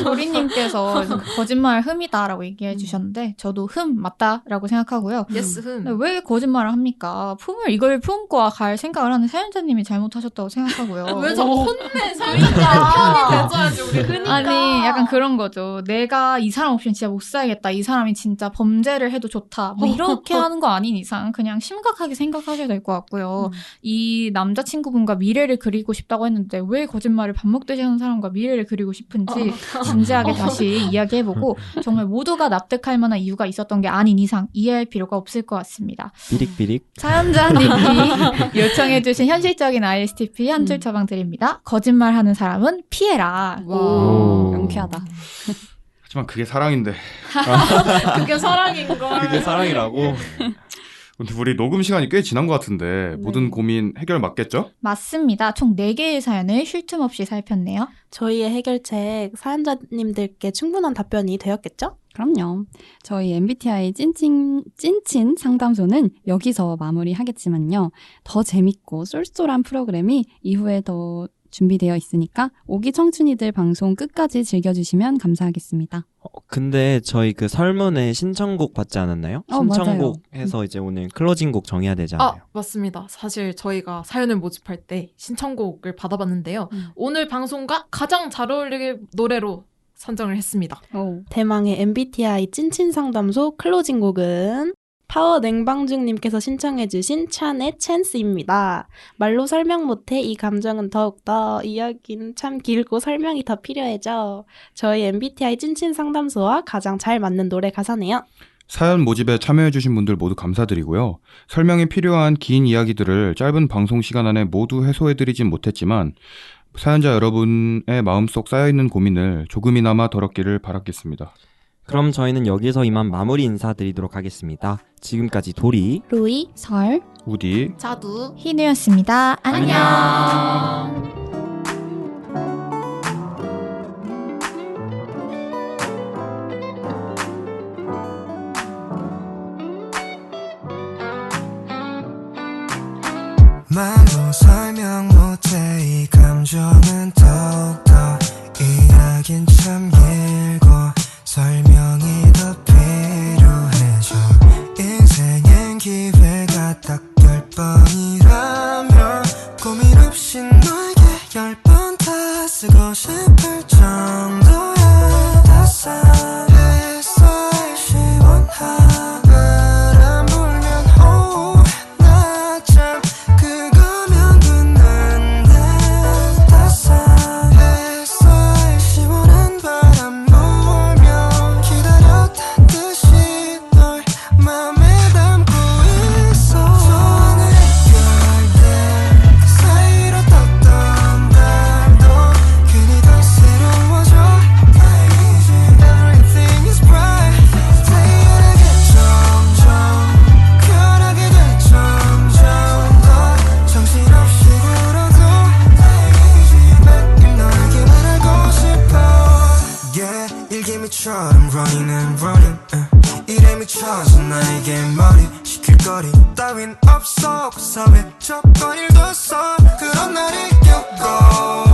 도리님께서 거짓말 흠이다라고 얘기해 주셨는데 저도 흠 맞다라고 생각하고요. 예스 흠. 근데 왜 거짓말을 합니까? 이걸 품고 갈 생각을 하는 사연자님이 잘못하셨다고 생각하고요. 왜 자꾸 혼내? 사연자 편이 되줘야지 우리. 그러니까. 아니 약간 그런 거죠. 내가 이 사람 없이는 진짜 못 살겠다. 이 사람이 진짜 범죄를 해도 좋다. 뭐 이렇게 하는 거 아닌 이상 그냥 심각하게 생각하셔야 될 것 같고요. 이 남자친구분과 미래를 미래를 그리고 싶다고 했는데 왜 거짓말을 밥 먹듯이 하는 사람과 미래를 그리고 싶은지 진지하게 다시 이야기해보고 정말 모두가 납득할 만한 이유가 있었던 게 아닌 이상 이해할 필요가 없을 것 같습니다. 비릭비릭. 사연자님이 요청해주신 현실적인 ISTP 한 줄 처방 드립니다. 거짓말하는 사람은 피해라. 오. 명쾌하다. 하지만 그게 사랑인데. 그게 사랑인걸. 그게 사랑이라고. 근데 우리 녹음 시간이 꽤 지난 것 같은데 모든 고민 해결 맞겠죠? 맞습니다. 총 4개의 사연을 쉴 틈 없이 살폈네요. 저희의 해결책 사연자님들께 충분한 답변이 되었겠죠? 그럼요. 저희 MBTI 찐친 상담소는 여기서 마무리하겠지만요. 더 재밌고 쏠쏠한 프로그램이 이후에 더 준비되어 있으니까 오기 청춘이들 방송 끝까지 즐겨주시면 감사하겠습니다. 근데 저희 그 설문에 신청곡 받지 않았나요? 신청곡 맞아요. 해서 이제 오늘 클로징곡 정해야 되지 않아요? 맞습니다. 사실 저희가 사연을 모집할 때 신청곡을 받아봤는데요. 오늘 방송과 가장 잘 어울리는 노래로 선정을 했습니다. 대망의 MBTI 찐친 상담소 클로징 곡은 파워 냉방중님께서 신청해주신 찬의 찬스입니다. 말로 설명 못해 이 감정은 더욱더 이야기는 참 길고 설명이 더 필요해져. 저희 MBTI 찐친 상담소와 가장 잘 맞는 노래 가사네요. 사연 모집에 참여해주신 분들 모두 감사드리고요. 설명이 필요한 긴 이야기들을 짧은 방송 시간 안에 모두 해소해드리진 못했지만 사연자 여러분의 마음속 쌓여있는 고민을 조금이나마 덜었기를 바라겠습니다. 그럼 저희는 여기서 이만 마무리 인사드리도록 하겠습니다. 지금까지 도리, 로이, 설, 우디, 자두, 희누였습니다. 안녕. 말로 설명 못해 이 감정은 더욱더 이야긴 참 길고 설명이 더 필요해져. 인생엔 기회가 딱 10번이라면 고민 없이 너에게 10번 다 쓰고 싶을 정도야. 따스했어 시원한 바람 불면 호우 나 참 그거면 붙는데. 따스했어 시원한 바람 불면 기다렸단 듯이 널 맘에 담고 있어. 손에 별들 그 사이로 떴던 달도 괜히 더 새로워져. Everything is bright. 태연하게 점점 편하게 돼 점점 더 정신없이 굴어도 매일 너에게만 알고 싶어. Yeah, 일개미처럼 running and running. 일에 미쳐서 나에게 머리 시킬 거리 따윈 없어. 그 사회적 거리를 뒀어. 그런 나를 겪고